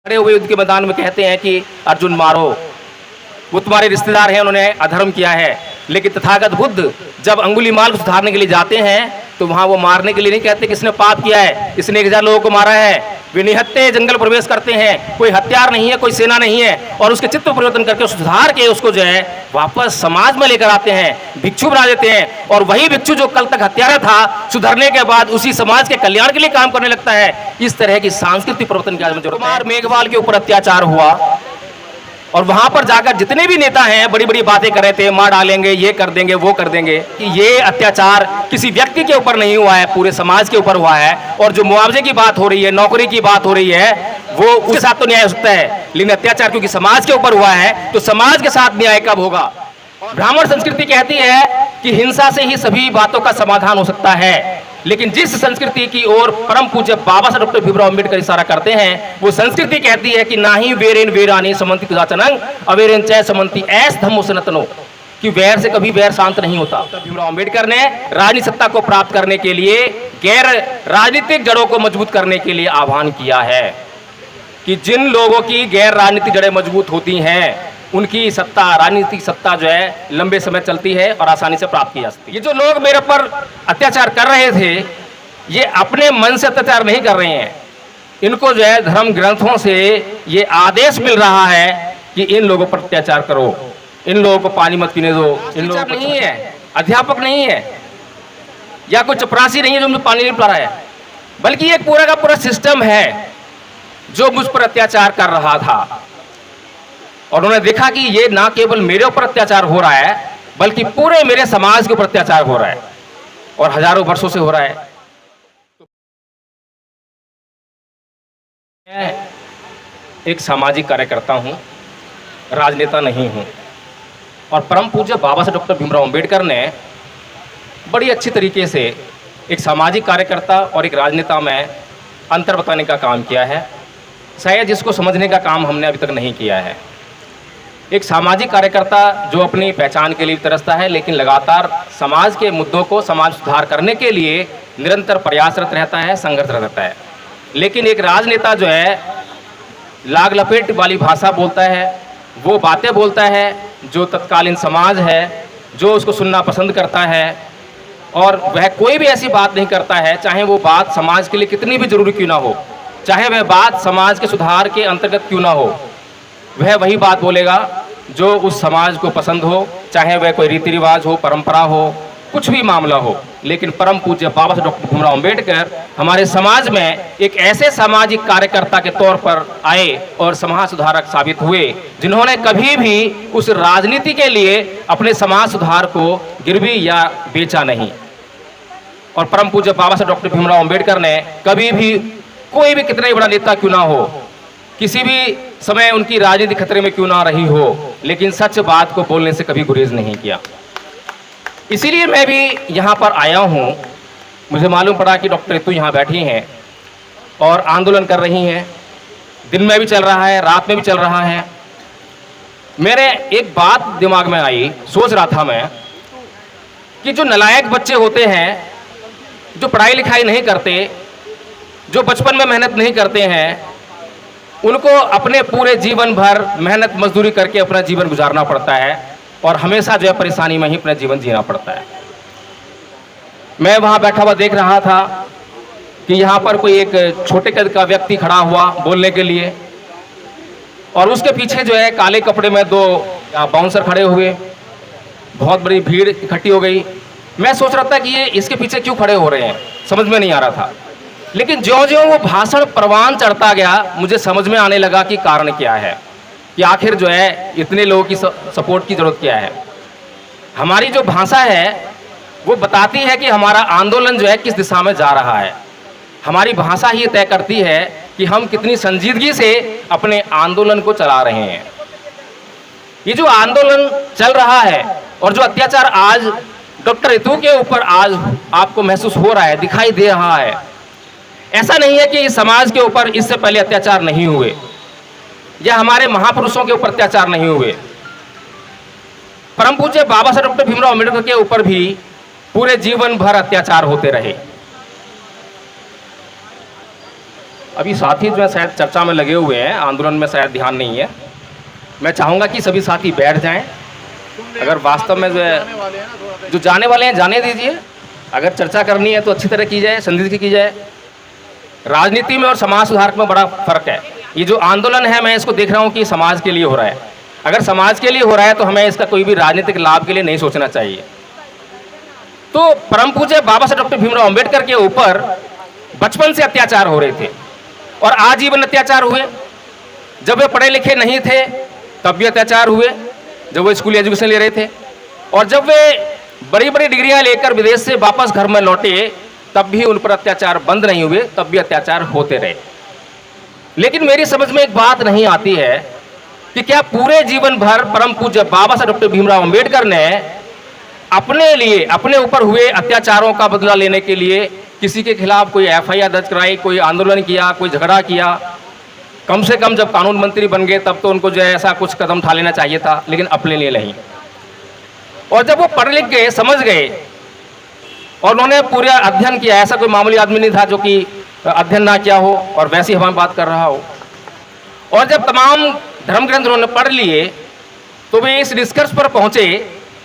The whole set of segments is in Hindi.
खड़े हुए युद्ध के मैदान में कहते हैं कि अर्जुन मारो, वो तुम्हारे रिश्तेदार हैं, उन्होंने अधर्म किया है। लेकिन तथागत बुद्ध जब अंगुलीमाल को सुधारने के लिए जाते हैं तो वहां वो मारने के लिए नहीं कहते किसने पाप किया है, इसने 1000 लोगों को मारा है। वे निहत्थे जंगल प्रवेश करते हैं, कोई हथियार नहीं है, कोई सेना नहीं है, और उसके चित्त परिवर्तन करके सुधार के उसको जो है वापस समाज में लेकर आते हैं, भिक्षु बना देते हैं। और वही भिक्षु जो कल तक हत्यारा था, सुधरने के बाद उसी समाज के कल्याण के लिए काम करने लगता है। इस तरह की सांस्कृतिक परिवर्तन की आज जरूरत है। कुमार मेघवाल के ऊपर अत्याचार हुआ और वहां पर जाकर जितने भी नेता हैं बड़ी बड़ी बातें कर रहे थे, मार डालेंगे, ये कर देंगे, वो कर देंगे। कि ये अत्याचार किसी व्यक्ति के ऊपर नहीं हुआ है, पूरे समाज के ऊपर हुआ है। और जो मुआवजे की बात हो रही है, नौकरी की बात हो रही है, वो उसके साथ तो न्याय हो सकता है, लेकिन अत्याचार क्योंकि समाज के ऊपर हुआ है तो समाज के साथ न्याय कब होगा? ब्राह्मण संस्कृति कहती है कि हिंसा से ही सभी बातों का समाधान हो सकता है, लेकिन जिस संस्कृति की ओर परम पूज्य बाबा साहब डॉक्टर भीमराव अंबेडकर इशारा करते हैं, वो संस्कृति कहती है कि ना ही वेरेन वेरानी समंति कुदाचनंग अवेरेन चय समंति ऐस धम्मो सनातनो, कि वैर से कभी वैर शांत नहीं होता। भीमराव अंबेडकर ने राजनीतिक सत्ता को प्राप्त करने के लिए गैर राजनीतिक जड़ों को मजबूत करने के लिए आह्वान किया है कि जिन लोगों की गैर राजनीतिक जड़ें मजबूत होती हैं उनकी सत्ता, राजनीतिक सत्ता जो है लंबे समय चलती है और आसानी से प्राप्त की जा सकती है। ये जो लोग मेरे पर अत्याचार कर रहे थे, ये अपने मन से अत्याचार नहीं कर रहे हैं, इनको जो है धर्म ग्रंथों से ये आदेश मिल रहा है कि इन लोगों पर अत्याचार करो, इन लोगों को पानी मत पीने दो। इन लोगों को नहीं है, अध्यापक नहीं है या कोई चपरासी नहीं है जो मुझे पानी नहीं पिला रहा है, बल्कि ये पूरा का पूरा सिस्टम है जो मुझ पर अत्याचार कर रहा था। और उन्होंने देखा कि ये ना केवल मेरे ऊपर अत्याचार हो रहा है बल्कि पूरे मेरे समाज के ऊपर अत्याचार हो रहा है और हजारों वर्षों से हो रहा है। मैं एक सामाजिक कार्यकर्ता हूं, राजनेता नहीं हूं। और परम पूज्य बाबा साहब डॉक्टर भीमराव अंबेडकर ने बड़ी अच्छी तरीके से एक सामाजिक कार्यकर्ता और एक राजनेता में अंतर बताने का काम किया है। शायद जिसको समझने का काम हमने अभी तक नहीं किया है। एक सामाजिक कार्यकर्ता जो अपनी पहचान के लिए तरसता है, लेकिन लगातार समाज के मुद्दों को, समाज सुधार करने के लिए निरंतर प्रयासरत रहता है, संघर्ष रहता है। लेकिन एक राजनेता जो है लाग लपेट वाली भाषा बोलता है, वो बातें बोलता है जो तत्कालीन समाज है, जो उसको सुनना पसंद करता है, और वह कोई भी ऐसी बात नहीं करता है, चाहे वो बात समाज के लिए कितनी भी जरूरी क्यों ना हो, चाहे वह बात समाज के सुधार के अंतर्गत क्यों ना हो, वह वही बात बोलेगा जो उस समाज को पसंद हो, चाहे वह कोई रीति रिवाज हो, परंपरा हो, कुछ भी मामला हो। लेकिन परम पूज्य बाबा साहब डॉक्टर भीमराव अंबेडकर हमारे समाज में एक ऐसे सामाजिक कार्यकर्ता के तौर पर आए और समाज सुधारक साबित हुए, जिन्होंने कभी भी उस राजनीति के लिए अपने समाज सुधार को गिरवी या बेचा नहीं। और परम पूज्य बाबा साहब डॉक्टर भीमराव अंबेडकर ने कभी भी, कोई भी कितना ही बड़ा नेता क्यों ना हो, किसी भी समय उनकी राजनीति खतरे में क्यों ना रही हो, लेकिन सच बात को बोलने से कभी गुरेज नहीं किया। इसीलिए मैं भी यहाँ पर आया हूँ। मुझे मालूम पड़ा कि डॉक्टर रितु यहाँ बैठी हैं और आंदोलन कर रही हैं, दिन में भी चल रहा है, रात में भी चल रहा है। मेरे एक बात दिमाग में आई, सोच रहा था मैं कि जो नालायक बच्चे होते हैं, जो पढ़ाई लिखाई नहीं करते, जो बचपन में मेहनत नहीं करते हैं, उनको अपने पूरे जीवन भर मेहनत मजदूरी करके अपना जीवन गुजारना पड़ता है और हमेशा जो है परेशानी में ही अपना जीवन जीना पड़ता है। मैं वहाँ बैठा हुआ देख रहा था कि यहाँ पर कोई एक छोटे कद का व्यक्ति खड़ा हुआ बोलने के लिए, और उसके पीछे जो है काले कपड़े में 2 बाउंसर खड़े हुए, बहुत बड़ी भीड़ इकट्ठी हो गई। मैं सोच रहा था कि ये इसके पीछे क्यों खड़े हो रहे हैं, समझ में नहीं आ रहा था। लेकिन ज्यों-ज्यों वो भाषण परवान चढ़ता गया, मुझे समझ में आने लगा कि कारण क्या है, कि आखिर जो है इतने लोगों की सपोर्ट की जरूरत क्या है। हमारी जो भाषा है वो बताती है कि हमारा आंदोलन जो है किस दिशा में जा रहा है। हमारी भाषा ही तय करती है कि हम कितनी संजीदगी से अपने आंदोलन को चला रहे हैं। ये जो आंदोलन चल रहा है और जो अत्याचार आज डॉक्टर रितु के ऊपर आज आपको महसूस हो रहा है, दिखाई दे रहा है, ऐसा नहीं है कि इस समाज के ऊपर इससे पहले अत्याचार नहीं हुए या हमारे महापुरुषों के ऊपर अत्याचार नहीं हुए। परम पूज्य बाबा साहब डॉक्टर भीमराव अंबेडकर के ऊपर भी पूरे जीवन भर अत्याचार होते रहे। अभी साथी जो है शायद चर्चा में लगे हुए हैं, आंदोलन में शायद ध्यान नहीं है। मैं चाहूँगा कि सभी साथी बैठ जाएं। अगर वास्तव में जो जाने वाले हैं जाने दीजिए, अगर चर्चा करनी है तो अच्छी तरह की जाए, संदिग्ध की जाए। राजनीति में और समाज सुधार में बड़ा फर्क है। ये जो आंदोलन है मैं इसको देख रहा हूँ कि समाज के लिए हो रहा है। अगर समाज के लिए हो रहा है तो हमें इसका कोई भी राजनीतिक लाभ के लिए नहीं सोचना चाहिए। तो परम पूज्य बाबा साहब डॉक्टर भीमराव अंबेडकर के ऊपर बचपन से अत्याचार हो रहे थे और आजीवन अत्याचार हुए। जब वे पढ़े लिखे नहीं थे तब भी अत्याचार हुए, जब वो स्कूल एजुकेशन ले रहे थे, और जब वे बड़ी बड़ी डिग्रियां लेकर विदेश से वापस घर में लौटे तब भी उन पर अत्याचार बंद नहीं हुए, तब भी अत्याचार होते रहे। लेकिन मेरी समझ में एक बात नहीं आती है कि क्या पूरे जीवन भर परम पूज्य बाबा साहब डॉक्टर भीमराव अंबेडकर ने अपने लिए, अपने ऊपर हुए अत्याचारों का बदला लेने के लिए किसी के खिलाफ कोई एफआईआर दर्ज कराई, कोई आंदोलन किया, कोई झगड़ा किया? कम से कम जब कानून मंत्री बन गए तब तो उनको जो है ऐसा कुछ कदम उठा लेना चाहिए था, लेकिन अपने लिए नहीं। और जब वो पढ़ लिख गए, समझ गए और उन्होंने पूरा अध्ययन किया, ऐसा कोई मामूली आदमी नहीं था जो कि अध्ययन ना किया हो और वैसी हवा में बात कर रहा हो, और जब तमाम धर्म ग्रंथ उन्होंने पढ़ लिए तो वे इस निष्कर्ष पर पहुंचे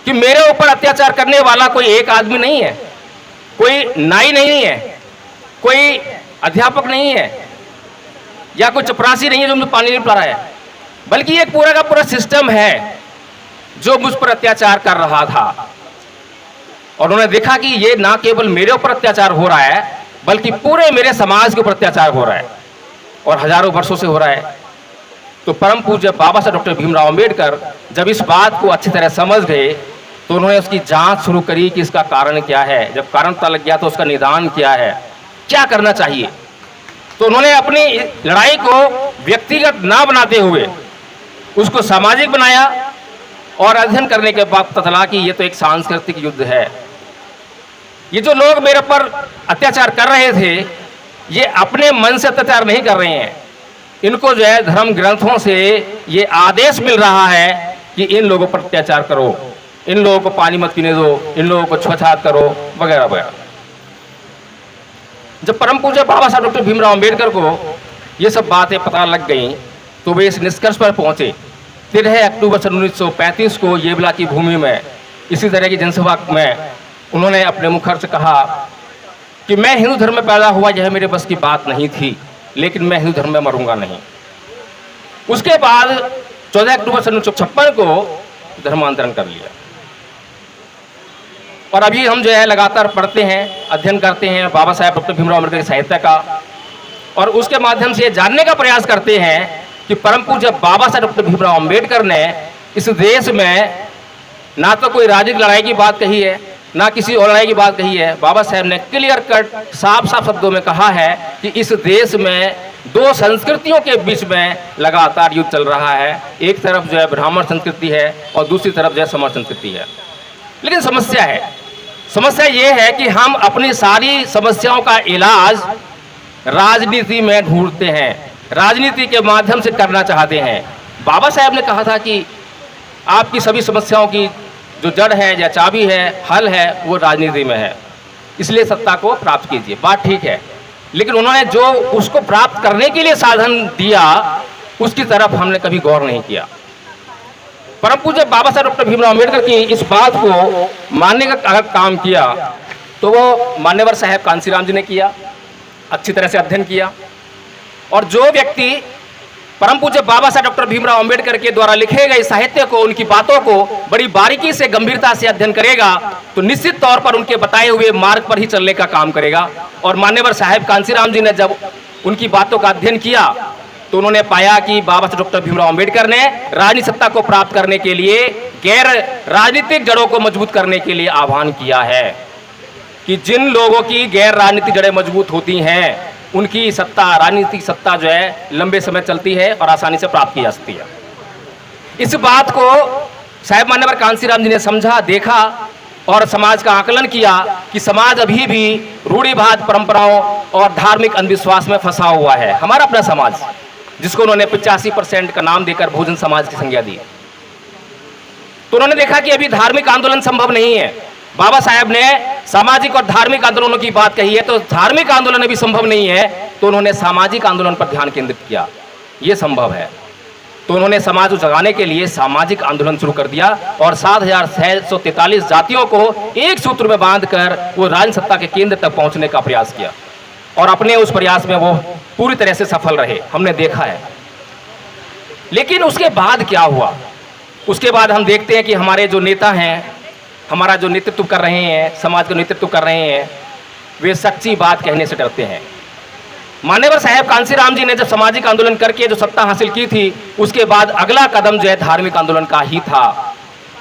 कि मेरे ऊपर अत्याचार करने वाला कोई एक आदमी नहीं है, कोई नाई नहीं है, कोई अध्यापक नहीं है, या कोई चपरासी नहीं है जो मुझे पानी नहीं पिला रहा है, बल्कि ये पूरा का पूरा सिस्टम है जो मुझ पर अत्याचार कर रहा था। और उन्होंने देखा कि ये ना केवल मेरे ऊपर अत्याचार हो रहा है बल्कि पूरे मेरे समाज के ऊपर अत्याचार हो रहा है और हजारों वर्षों से हो रहा है। तो परम पूज्य बाबा साहब डॉक्टर भीमराव अंबेडकर जब इस बात को अच्छी तरह समझ गए तो उन्होंने उसकी जांच शुरू करी कि इसका कारण क्या है। जब कारण पता लग गया तो उसका निदान क्या है, क्या करना चाहिए। तो उन्होंने अपनी लड़ाई को व्यक्तिगत ना बनाते हुए उसको सामाजिक बनाया और अध्ययन करने के बाद पता चला कि ये तो एक सांस्कृतिक युद्ध है। ये जो लोग मेरे पर अत्याचार कर रहे थे ये अपने मन से अत्याचार नहीं कर रहे हैं, इनको जो है धर्म ग्रंथों से ये आदेश मिल रहा है कि इन लोगों पर अत्याचार करो, इन लोगों को पानी मत पीने दो, इन लोगों को छुआछूत करो, वगैरह वगैरह। जब परम पूज्य बाबा साहब डॉक्टर भीमराव अंबेडकर को ये सब बातें पता लग गई तो वे इस निष्कर्ष पर पहुंचे। 13 अक्टूबर सन 1935 को येवला की भूमि में इसी तरह की जनसभा में उन्होंने अपने मुखर से कहा कि मैं हिंदू धर्म में पैदा हुआ, यह मेरे बस की बात नहीं थी, लेकिन मैं हिंदू धर्म में मरूंगा नहीं। उसके बाद 14 अक्टूबर सन 1956 को धर्मांतरण कर लिया। और अभी हम जो है लगातार पढ़ते हैं, अध्ययन करते हैं बाबा साहेब डॉक्टर भीमराव अम्बेडकर के साहित्य का, और उसके माध्यम से ये जानने का प्रयास करते हैं कि परम पूज्य बाबा साहेब डॉक्टर भीमराव अम्बेडकर ने इस देश में ना तो कोई राजनीतिक लड़ाई की बात कही है, ना किसी और लड़ाई की बात कही है। बाबा साहेब ने क्लियर कट साफ साफ शब्दों में कहा है कि इस देश में दो संस्कृतियों के बीच में लगातार युद्ध चल रहा है। एक तरफ जो है ब्राह्मण संस्कृति है और दूसरी तरफ जो है समर संस्कृति है। लेकिन समस्या ये है कि हम अपनी सारी समस्याओं का इलाज राजनीति में ढूंढते हैं, राजनीति के माध्यम से करना चाहते हैं। बाबा साहेब ने कहा था कि आपकी सभी समस्याओं की जो जड़ है या चाबी है, हल है, वो राजनीति में है, इसलिए सत्ता को प्राप्त कीजिए। बात ठीक है, लेकिन उन्होंने जो उसको प्राप्त करने के लिए साधन दिया उसकी तरफ हमने कभी गौर नहीं किया। परम पूज्य बाबा साहब डॉक्टर भीमराव अम्बेडकर की इस बात को मानने का अगर काम किया तो वो मान्यवर साहेब कांसीराम जी ने किया, अच्छी तरह से अध्ययन किया। और जो व्यक्ति परम पूज्य बाबा साहब डॉक्टर भीमराव अम्बेडकर के द्वारा लिखे गए साहित्य को, उनकी बातों को बड़ी बारीकी से, गंभीरता से अध्ययन करेगा तो निश्चित तौर पर उनके बताए हुए मार्ग पर ही चलने का काम करेगा। और मान्यवर साहेब कांसीराम जी ने जब उनकी बातों का अध्ययन किया तो उन्होंने पाया कि बाबा साहब डॉक्टर भीमराव अम्बेडकर ने राजनीतिक सत्ता को प्राप्त करने के लिए गैर राजनीतिक जड़ों को मजबूत करने के लिए आह्वान किया है कि जिन लोगों की गैर राजनीतिक जड़ें मजबूत होती हैं उनकी सत्ता, राजनीतिक सत्ता जो है लंबे समय चलती है और आसानी से प्राप्त की जा सकती है। इस बात को साहेब मान्यवर कांसीराम जी ने समझा, देखा और समाज का आकलन किया कि समाज अभी भी रूढ़िवाद परंपराओं और धार्मिक अंधविश्वास में फंसा हुआ है। हमारा अपना समाज, जिसको उन्होंने 85% का नाम देकर बहुजन समाज की संज्ञा दी, तो उन्होंने देखा कि अभी धार्मिक आंदोलन संभव नहीं है। बाबा साहेब ने सामाजिक और धार्मिक आंदोलनों की बात कही है, तो धार्मिक आंदोलन अभी संभव नहीं है, तो उन्होंने सामाजिक आंदोलन पर ध्यान केंद्रित किया। ये संभव है। तो उन्होंने समाज को जगाने के लिए सामाजिक आंदोलन शुरू कर दिया और 7,643 जातियों को एक सूत्र में बांधकर वो राजनीतिक सत्ता के केंद्र तक पहुंचने का प्रयास किया और अपने उस प्रयास में वो पूरी तरह से सफल रहे, हमने देखा है। लेकिन उसके बाद क्या हुआ? उसके बाद हम देखते हैं कि हमारे जो नेता हैं, हमारा जो नेतृत्व कर रहे हैं, समाज का नेतृत्व कर रहे हैं, वे सच्ची बात कहने से डरते हैं। मान्यवर साहब कांसीराम जी ने जब सामाजिक आंदोलन करके जो सत्ता हासिल की थी, उसके बाद अगला कदम जो है धार्मिक आंदोलन का ही था।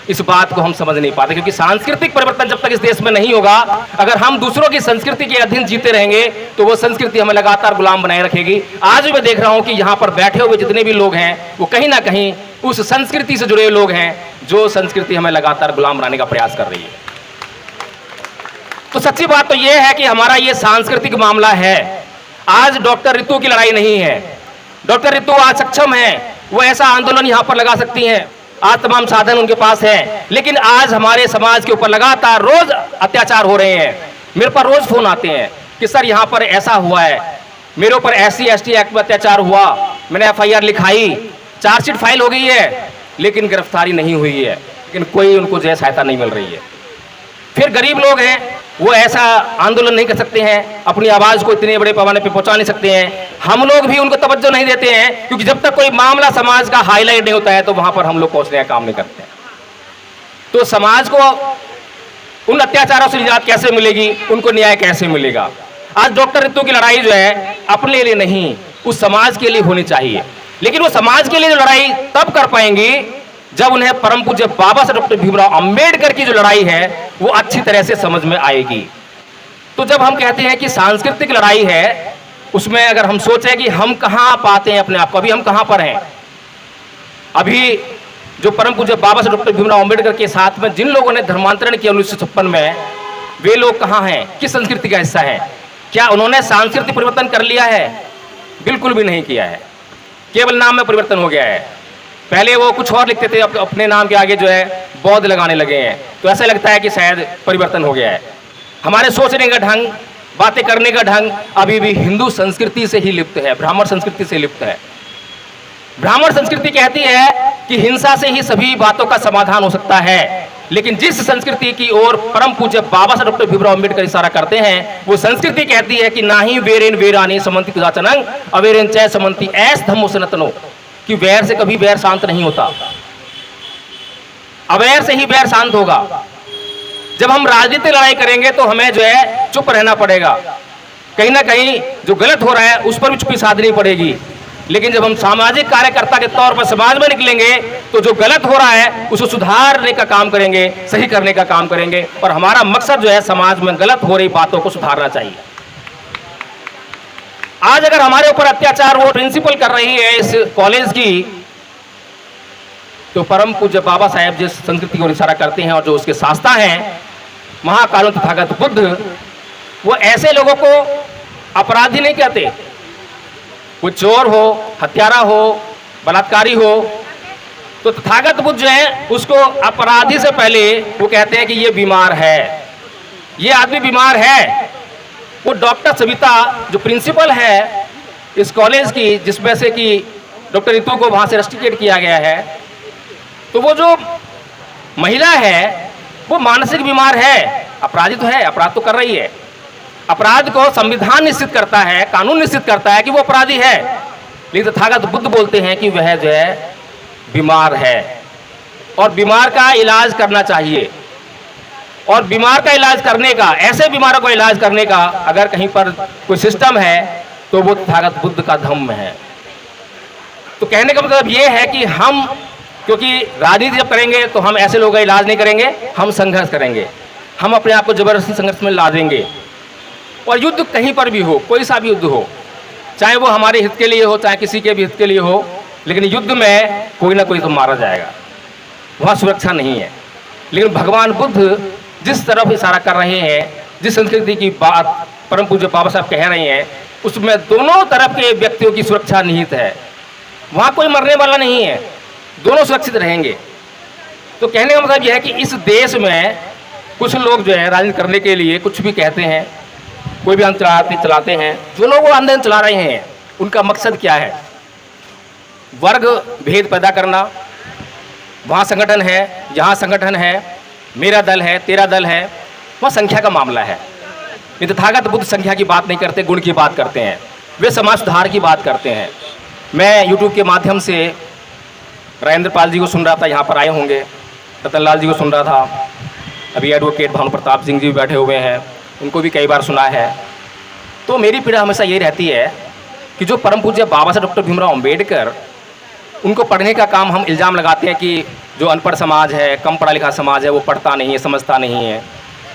इस बात को हम समझ नहीं पाते, क्योंकि सांस्कृतिक परिवर्तन जब तक इस देश में नहीं होगा, अगर हम दूसरों की संस्कृति के अधीन जीते रहेंगे तो वो संस्कृति हमें लगातार गुलाम बनाए रखेगी। आज भी मैं देख रहा हूं कि यहाँ पर बैठे हुए जितने भी लोग हैं वो कहीं ना कहीं उस संस्कृति से जुड़े हुए लोग हैं, जो संस्कृति हमें लगातार गुलाम बनाने का प्रयास कर रही है। तो सच्ची बात तो ये है कि हमारा ये सांस्कृतिक मामला है। आज डॉक्टर रितु की लड़ाई नहीं है। डॉक्टर रितु आज सक्षम है, वो ऐसा आंदोलन यहाँ पर लगा सकती हैं, आज तमाम साधन उनके पास है। लेकिन आज हमारे समाज के ऊपर लगातार रोज अत्याचार हो रहे हैं। मेरे पर रोज फोन आते हैं कि सर यहाँ पर ऐसा हुआ है, मेरे ऊपर SC/ST एक्ट में अत्याचार हुआ, मैंने FIR लिखाई, चार्जशीट फाइल हो गई है, लेकिन गिरफ्तारी नहीं हुई है, लेकिन कोई उनको जो है सहायता नहीं मिल रही है। फिर गरीब लोग हैं, वो ऐसा आंदोलन नहीं कर सकते हैं, अपनी आवाज को इतने बड़े पैमाने पे पहुंचा नहीं सकते हैं। हम लोग भी उनको तवज्जो नहीं देते हैं, क्योंकि जब तक कोई मामला समाज का हाईलाइट नहीं होता है तो वहां पर हम लोग पहुंचने का काम नहीं करते हैं। तो समाज को उन अत्याचारों से निजात कैसे मिलेगी, उनको न्याय कैसे मिलेगा? आज डॉक्टर रितु की लड़ाई जो है अपने लिए नहीं, उस समाज के लिए होनी चाहिए। लेकिन वो समाज के लिए जो लड़ाई तब कर पाएंगी जब उन्हें परम पूज्य बाबा साहब डॉक्टर भीमराव अंबेडकर की जो लड़ाई है वो अच्छी तरह से समझ में आएगी। तो जब हम कहते हैं कि सांस्कृतिक लड़ाई है, उसमें अगर हम सोचें कि हम कहां पाते हैं अपने आप को, अभी हम कहां पर हैं? अभी जो परम पूज्य बाबा साहब डॉक्टर भीमराव अंबेडकर के साथ में जिन लोगों ने धर्मांतरण किया 1956 में, वे लोग कहां हैं? किस संस्कृति का हिस्सा है? क्या उन्होंने सांस्कृतिक परिवर्तन कर लिया है? बिल्कुल भी नहीं किया है, केवल नाम में परिवर्तन हो गया है। पहले वो कुछ और लिखते थे, अपने नाम के आगे जो है बौद्ध लगाने लगे हैं, तो ऐसा लगता है कि शायद परिवर्तन हो गया है। हमारे सोचने का ढंग, बातें करने का ढंग अभी भी हिंदू संस्कृति से ही लिप्त है, ब्राह्मण संस्कृति से लिप्त है। ब्राह्मण संस्कृति कहती है कि हिंसा से ही सभी बातों का समाधान हो सकता है, लेकिन जिस संस्कृति की ओर परम पूज्य बाबा साहब डॉक्टर भीमराव अंबेडकर इशारा करते हैं, वो संस्कृति कहती है कि ना ही वेरेन वेरानी समंति कुजाचनंग अवेरेन चय समंति ऐस धम्मो सनातनो, कि वैर से कभी वैर शांत नहीं होता, अवैर से ही वैर शांत होगा। जब हम राजनीतिक लड़ाई करेंगे तो हमें जो है चुप रहना पड़ेगा, कहीं ना कहीं जो गलत हो रहा है उस पर भी चुप्पी साधनी पड़ेगी। लेकिन जब हम सामाजिक कार्यकर्ता के तौर पर समाज में निकलेंगे तो जो गलत हो रहा है उसको सुधारने का काम करेंगे, सही करने का काम करेंगे, और हमारा मकसद जो है समाज में गलत हो रही बातों को सुधारना चाहिए। आज अगर हमारे ऊपर अत्याचार वो प्रिंसिपल कर रही है इस कॉलेज की, तो परम पूज्य बाबा साहेब जिस संस्कृति को इशारा करते हैं और जो उसके शास्ता हैं महाकारुण तथागत बुद्ध, वो ऐसे लोगों को अपराधी नहीं कहते। वो चोर हो, हत्यारा हो, बलात्कारी हो, तो तथागत बुद्ध जो है उसको अपराधी से पहले वो कहते हैं कि ये बीमार है, ये आदमी बीमार है। वो डॉक्टर सविता जो प्रिंसिपल है इस कॉलेज की, जिसमें से कि डॉक्टर रितु को वहां से रस्टिकेट किया गया है, तो वो जो महिला है वो मानसिक बीमार है, अपराधी तो है, अपराध तो कर रही है। अपराध को संविधान निश्चित करता है, कानून निश्चित करता है कि वो अपराधी है, लेकिन तथागत बुद्ध बोलते हैं कि वह जो है बीमार है और बीमार का इलाज करना चाहिए। और बीमार का इलाज करने का, ऐसे बीमारों को इलाज करने का अगर कहीं पर कोई सिस्टम है तो वो तथागत बुद्ध का धम्म है। तो कहने का मतलब ये है कि हम, क्योंकि राजनीति जब करेंगे तो हम ऐसे लोगों का इलाज नहीं करेंगे, हम संघर्ष करेंगे, हम अपने आप को जबरदस्ती संघर्ष में ला देंगे। और युद्ध कहीं पर भी हो, कोई सा भी युद्ध हो, चाहे वो हमारे हित के लिए हो, चाहे किसी के भी हित के लिए हो, लेकिन युद्ध में कोई ना कोई तो मारा जाएगा, वहाँ सुरक्षा नहीं है। लेकिन भगवान बुद्ध जिस तरफ इशारा कर रहे हैं, जिस संस्कृति की बात परम पूज्य बाबा साहब कह रहे हैं, उसमें दोनों तरफ के व्यक्तियों की सुरक्षा निहित है। वहाँ कोई मरने वाला नहीं है, दोनों सुरक्षित रहेंगे। तो कहने का मतलब यह है कि इस देश में कुछ लोग जो है राजनीति करने के लिए कुछ भी कहते हैं, कोई भी आंदोलन चलाते हैं, जो लोग वो आंदोलन चला रहे हैं उनका मकसद क्या है? वर्ग भेद पैदा करना। वहाँ संगठन है, यहाँ संगठन है, मेरा दल है, तेरा दल है, वह संख्या का मामला है। ये तथागत बुद्ध संख्या की बात नहीं करते, गुण की बात करते हैं। वे समाज सुधार की बात करते हैं। मैं यूट्यूब के माध्यम से राजेंद्र पाल जी को सुन रहा था, यहाँ पर आए होंगे, रतनलाल जी को सुन रहा था, अभी एडवोकेट भानु प्रताप सिंह जी भी बैठे हुए हैं, उनको भी कई बार सुना है। तो मेरी पीड़ा हमेशा ये रहती है कि जो परम पूज्य बाबा साहब डॉक्टर भीमराव अम्बेडकर, उनको पढ़ने का काम हम इल्ज़ाम लगाते हैं कि जो अनपढ़ समाज है, कम पढ़ा लिखा समाज है, वो पढ़ता नहीं है, समझता नहीं है।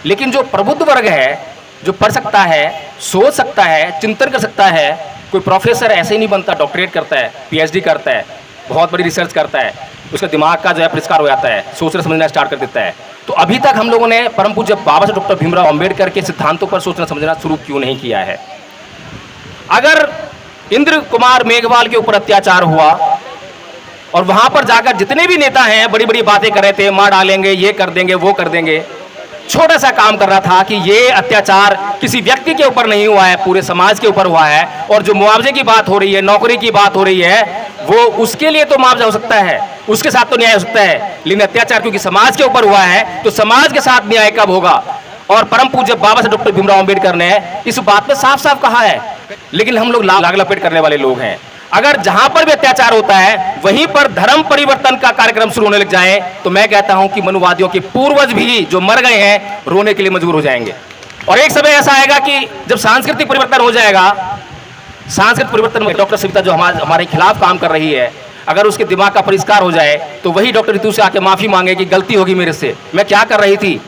लेकिन जो प्रबुद्ध वर्ग है, जो पढ़ सकता है, सोच सकता है, चिंतन कर सकता है, कोई प्रोफेसर ऐसे ही नहीं बनता, डॉक्टरेट करता है, पीएचडी करता है, बहुत बड़ी रिसर्च करता है, उसका दिमाग का जो है परिष्कार हो जाता है, सोचना समझना स्टार्ट कर देता है। तो अभी तक हम लोगों ने परम पूज्य बाबा साहब डॉक्टर भीमराव अम्बेडकर के सिद्धांतों पर सोचना समझना शुरू क्यों नहीं किया है? अगर इंद्र कुमार मेघवाल के ऊपर अत्याचार हुआ और वहां पर जाकर जितने भी नेता हैं बड़ी बड़ी बातें कर रहे थे, मार डालेंगे, ये कर देंगे, वो कर देंगे, छोटा सा काम कर रहा था कि ये अत्याचार किसी व्यक्ति के ऊपर नहीं हुआ है, पूरे समाज के ऊपर हुआ है। और जो मुआवजे की बात हो रही है, नौकरी की बात हो रही है, वो उसके लिए तो मुआवजा हो सकता है, उसके साथ तो न्याय हो सकता है, लेकिन अत्याचार क्योंकि समाज के ऊपर हुआ है तो समाज के साथ न्याय कब होगा? और परम पूज्य बाबा साहब डॉक्टर भीमराव अम्बेडकर ने इस बात में साफ साफ कहा है। लेकिन हम लोग लाग लपेट करने वाले लोग हैं। अगर जहां पर भी अत्याचार होता है वहीं पर धर्म परिवर्तन का कार्यक्रम शुरू होने लग जाए तो मैं कहता हूं कि मनुवादियों के पूर्वज भी जो मर गए हैं रोने के लिए मजबूर हो जाएंगे। और एक समय ऐसा आएगा कि जब सांस्कृतिक परिवर्तन हो जाएगा, सांस्कृतिक परिवर्तन में डॉक्टर सविता जो हमारे खिलाफ काम कर रही है, अगर उसके दिमाग का परिष्कार हो जाए तो वही डॉक्टर रितु से आके माफी मांगे कि गलती होगी मेरे से, मैं क्या कर रही थी,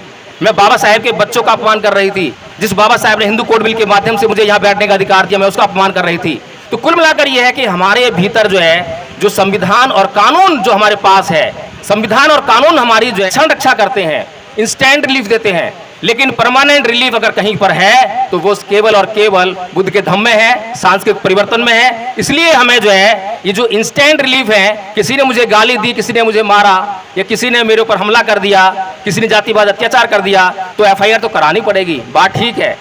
मैं बाबा साहेब के बच्चों का अपमान कर रही थी, जिस बाबा साहेब ने हिंदू कोड बिल के माध्यम से मुझे यहाँ बैठने का अधिकार दिया, मैं उसका अपमान कर रही थी। तो कुल मिलाकर यह है कि हमारे भीतर जो है, जो संविधान और कानून जो हमारे पास है, संविधान और कानून हमारी जो है संरक्षा करते हैं, इंस्टेंट रिलीफ देते हैं, लेकिन परमानेंट रिलीफ अगर कहीं पर है तो वो केवल और केवल बुद्ध के धम्म में है, सांस्कृतिक परिवर्तन में है। इसलिए हमें जो है ये जो इंस्टेंट रिलीफ है, किसी ने मुझे गाली दी, किसी ने मुझे मारा, या किसी ने मेरे ऊपर हमला कर दिया, किसी ने जातिवाद अत्याचार कर दिया, तो एफआईआर तो करानी पड़ेगी, बात ठीक है।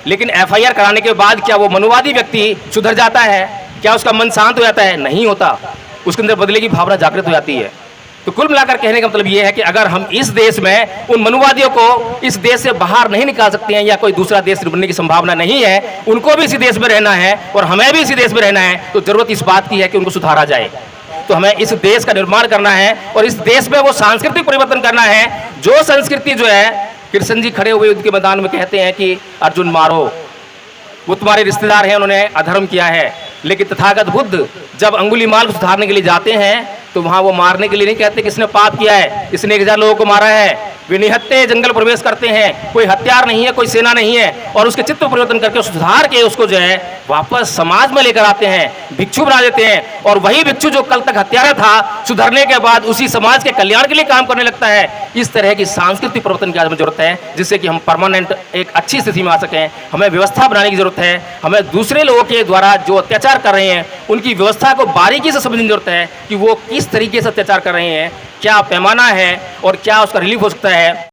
लेकिन एफआईआर कराने के बाद क्या वो मनुवादी व्यक्ति सुधर जाता है? क्या उसका मन शांत हो जाता है? नहीं होता, उसके अंदर बदले की भावना जागृत हो जाती है। तो कुल मिलाकर कहने का मतलब ये है कि अगर हम इस देश में उन मनुवादियों को इस देश से बाहर नहीं निकाल सकते हैं, या कोई दूसरा देश बनने की संभावना नहीं है, उनको भी इसी देश में रहना है और हमें भी इसी देश में रहना है, तो जरूरत इस बात की है कि उनको सुधारा जाए। तो हमें इस देश का निर्माण करना है और इस देश में वो सांस्कृतिक परिवर्तन करना है। जो संस्कृति जो है, कृष्ण जी खड़े हुए युद्ध के मैदान में कहते हैं कि अर्जुन मारो, वो तुम्हारे रिश्तेदार हैं, उन्होंने अधर्म किया है। लेकिन तथागत बुद्ध जब अंगुलीमाल को सुधारने के लिए जाते हैं तो वहां वो मारने के लिए नहीं कहते किसने पाप किया है, इसने 1000 लोगों को मारा है। वे निहत्थे जंगल प्रवेश करते हैं, कोई हथियार नहीं है, कोई सेना नहीं है, और उसके चित्त परिवर्तन करके सुधार के उसको जो है वापस समाज में लेकर आते हैं, भिक्षु बना देते हैं। और वही भिक्षु जो कल तक हत्यारा था, सुधरने के बाद उसी समाज के कल्याण के लिए काम करने लगता है। इस तरह की सांस्कृतिक परिवर्तन की आज हमें जरूरत है, जिससे कि हम परमानेंट एक अच्छी स्थिति में आ सकें। हमें व्यवस्था बनाने की जरूरत है, हमें दूसरे लोगों के द्वारा जो अत्याचार कर रहे हैं उनकी व्यवस्था को बारीकी से समझने की जरूरत है कि वो किस तरीके से अत्याचार कर रहे हैं, क्या पैमाना है और क्या उसका रिलीफ हो सकता है।